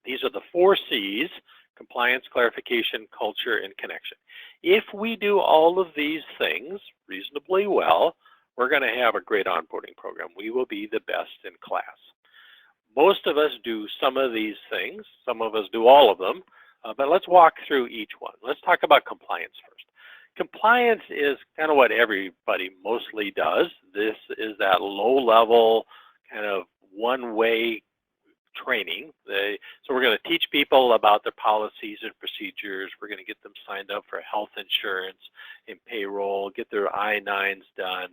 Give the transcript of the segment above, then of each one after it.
These are the 4 C's: compliance, clarification, culture, and connection. If we do all of these things reasonably well, we're going to have a great onboarding program. We will be the best in class. Most of us do some of these things. Some of us do all of them. But let's walk through each one. Let's talk about compliance first. Compliance is kind of what everybody mostly does. This is that low-level kind of one-way training. So we're going to teach people about their policies and procedures. We're going to get them signed up for health insurance and payroll, get their I-9s done,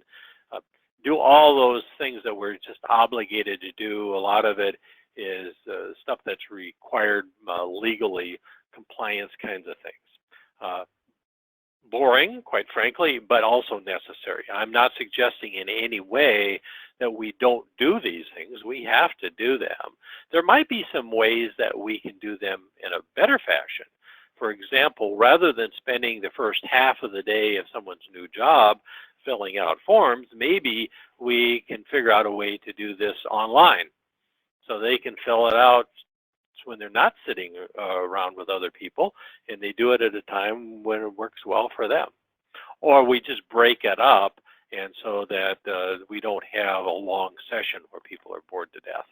do all those things that we're just obligated to do. A lot of it is stuff that's required legally, compliance kinds of things. Boring, quite frankly, but also necessary. I'm not suggesting in any way that we don't do these things. We have to do them. There might be some ways that we can do them in a better fashion. For example, rather than spending the first half of the day of someone's new job filling out forms, maybe we can figure out a way to do this online so they can fill it out when they're not sitting around with other people, and they do it at a time when it works well for them. Or we just break it up, and so that we don't have a long session where people are bored to death.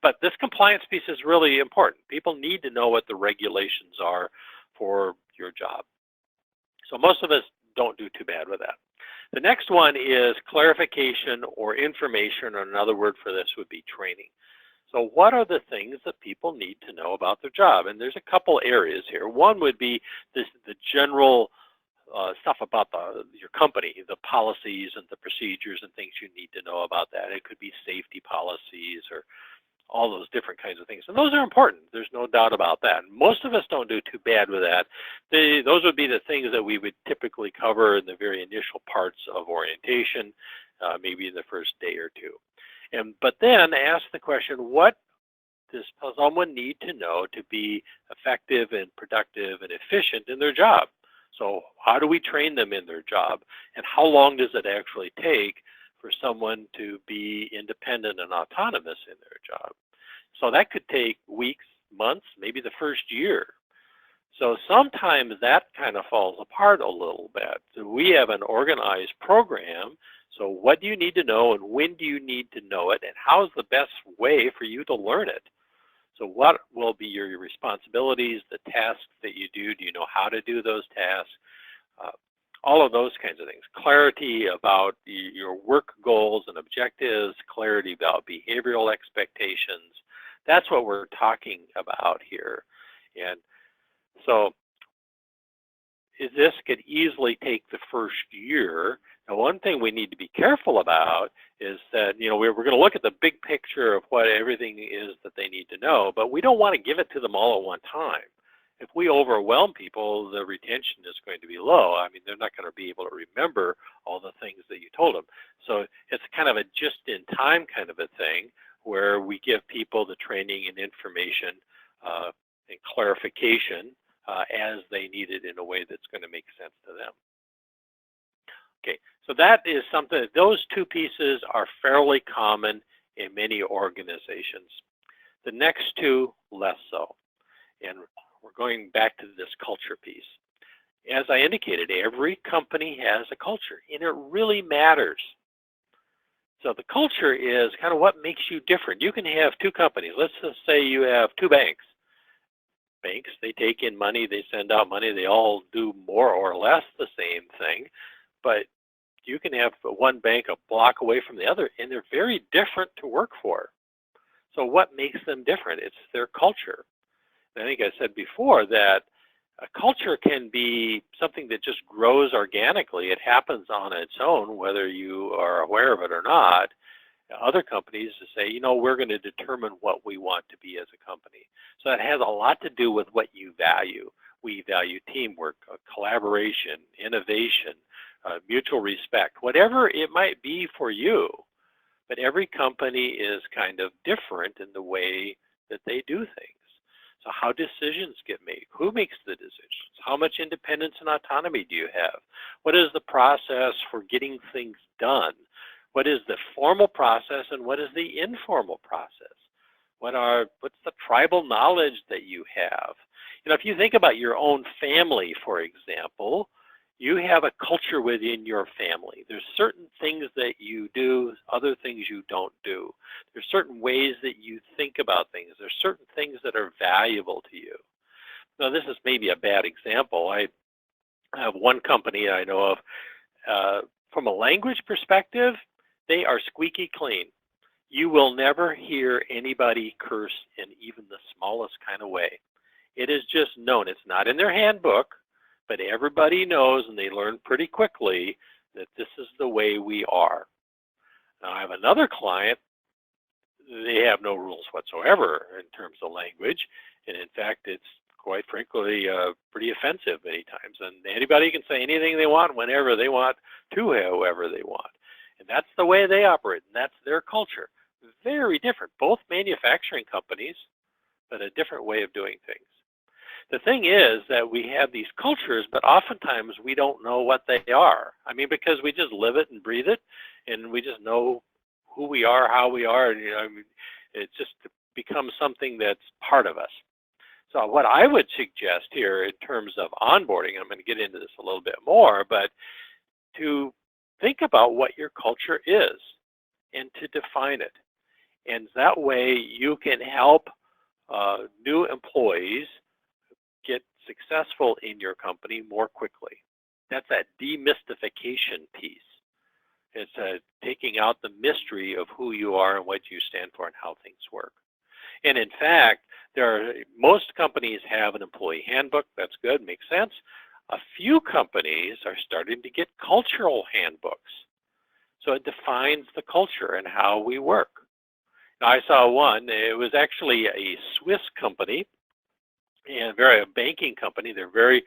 But this compliance piece is really important. People need to know what the regulations are for your job. So most of us don't do too bad with that. The next one is clarification or information, or another word for this would be training. So what are the things that people need to know about their job? And there's a couple areas here. One would be the general stuff about your company, the policies and the procedures and things you need to know about that. It could be safety policies or all those different kinds of things. And those are important. There's no doubt about that. Most of us don't do too bad with that. Those would be the things that we would typically cover in the very initial parts of orientation, maybe in the first day or two. But then ask the question, what does someone need to know to be effective and productive and efficient in their job? So how do we train them in their job? And how long does it actually take for someone to be independent and autonomous in their job? So that could take weeks, months, maybe the first year. So sometimes that kind of falls apart a little bit. So we have an organized program. So what do you need to know, and when do you need to know it, and how's the best way for you to learn it? So what will be your responsibilities, the tasks that you do? Do you know how to do those tasks? All of those kinds of things. Clarity about your work goals and objectives, clarity about behavioral expectations. That's what we're talking about here. And so this could easily take the first year. Now, one thing we need to be careful about is that, we're going to look at the big picture of what everything is that they need to know, but we don't want to give it to them all at one time. If we overwhelm people, the retention is going to be low. I mean, they're not going to be able to remember all the things that you told them. So it's kind of a just-in-time kind of a thing where we give people the training and information and clarification as they need it in a way that's going to make sense to them. Okay, so that is something, those two pieces are fairly common in many organizations. The next two, less so. And we're going back to this culture piece. As I indicated, every company has a culture, and it really matters. So the culture is kind of what makes you different. You can have two companies. Let's just say you have two banks. Banks, they take in money, they send out money, they all do more or less the same thing, but you can have one bank a block away from the other, and they're very different to work for. So what makes them different? It's their culture. And I think I said before that a culture can be something that just grows organically. It happens on its own, whether you are aware of it or not. Other companies say, we're going to determine what we want to be as a company. So that has a lot to do with what you value. We value teamwork, collaboration, innovation, mutual respect, whatever it might be for you. But every company is kind of different in the way that they do things. So how decisions get made? Who makes the decisions? How much independence and autonomy do you have? What is the process for getting things done? What is the formal process and what is the informal process? What's the tribal knowledge that you have? If you think about your own family, for example, you have a culture within your family. There's certain things that you do, other things you don't do. There's certain ways that you think about things. There's certain things that are valuable to you. Now, this is maybe a bad example. I have one company I know of, from a language perspective, they are squeaky clean. You will never hear anybody curse in even the smallest kind of way. It is just known. It's not in their handbook, but everybody knows, and they learn pretty quickly that this is the way we are. Now, I have another client. They have no rules whatsoever in terms of language, and in fact, it's quite frankly pretty offensive many times. And anybody can say anything they want, whenever they want, to whoever they want. And that's the way they operate, and that's their culture. Very different. Both manufacturing companies, but a different way of doing things. The thing is that we have these cultures, but oftentimes we don't know what they are. I mean, because we just live it and breathe it, and we just know who we are, how we are, and it just becomes something that's part of us. So what I would suggest here in terms of onboarding, I'm going to get into this a little bit more, but to think about what your culture is and to define it. And that way you can help new employees get successful in your company more quickly. That's that demystification piece. It's taking out the mystery of who you are and what you stand for and how things work. And in fact, most companies have an employee handbook. That's good, makes sense. A few companies are starting to get cultural handbooks. So it defines the culture and how we work. Now, I saw one. It was actually a Swiss company, and a banking company. They're very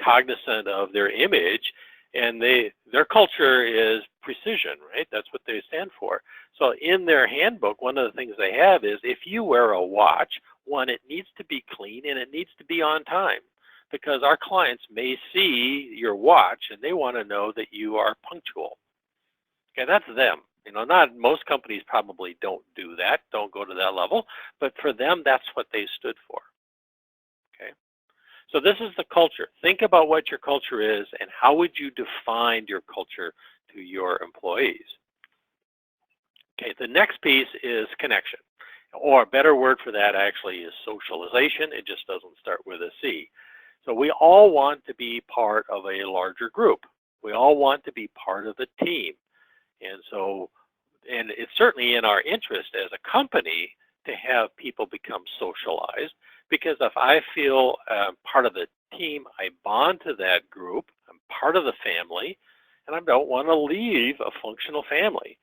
cognizant of their image, and their culture is precision, right? That's what they stand for. So in their handbook, one of the things they have is if you wear a watch, one, it needs to be clean and it needs to be on time, because our clients may see your watch and they want to know that you are punctual. Okay, that's them. Not most companies probably don't do that, don't go to that level, but for them, that's what they stood for. Okay, so this is the culture. Think about what your culture is and how would you define your culture to your employees. Okay, the next piece is connection, or a better word for that actually is socialization. It just doesn't start with a C. So we all want to be part of a larger group. We all want to be part of a team. And it's certainly in our interest as a company to have people become socialized, because if I feel part of the team, I bond to that group, I'm part of the family, and I don't want to leave a functional family.